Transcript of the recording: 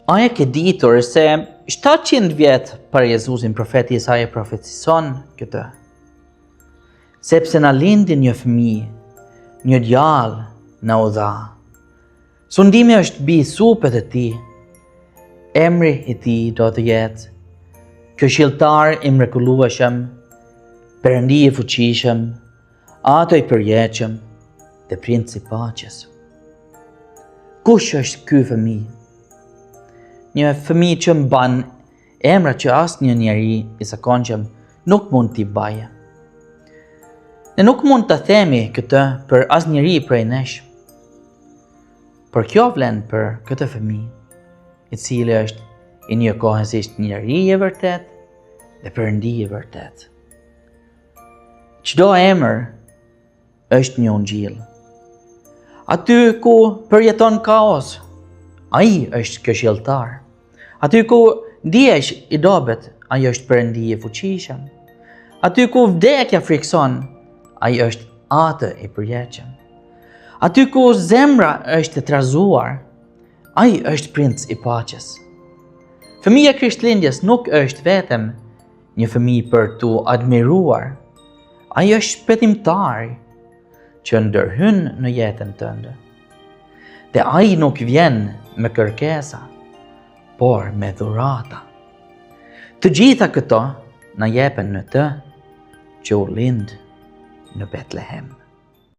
A e ke ditur se 700 vjet para Jezusin profeti Isaia profetison këtë? Sepse na lindi një fëmijë, një djalë na u dha. Sundimi është mbi supet e tij. Emri i tij do të jetë Këshilltar i mrekullueshëm, Perëndi i fuqishëm, Ato i përjetshëm dhe Princi i paqes. Kush është ky fëmijë? Një fëmijë që mban emra që asnjë njeri i zakonshëm nuk mund t'i baje. Ne nuk mund të themi këtë për asnjëri prej nesh. Por kjo vlen për këtë fëmijë, i cili është i njëkohësisht njeri i vërtet dhe Perëndi i vërtet. Çdo emër është një ungjill. Aty ku përjeton kaos, ai është këshilltar. Aty ku ndihesh i dobët, ai është Perëndi i fuqishëm. Aty ku vdekja frikson, ai është Atë i përjetshëm. Aty ku zemra është e trazuar, ai është Princ i paqes. Fëmia e Krishtlindjes nuk është vetëm një fëmijë për tu admiruar, ai është shpëtimtar që ndërhyn në jetën tënde. Dhe ai nuk vjen me kërkesa, por me dhurata. Të gjitha këto na jepen në të që u lind në Betlehem.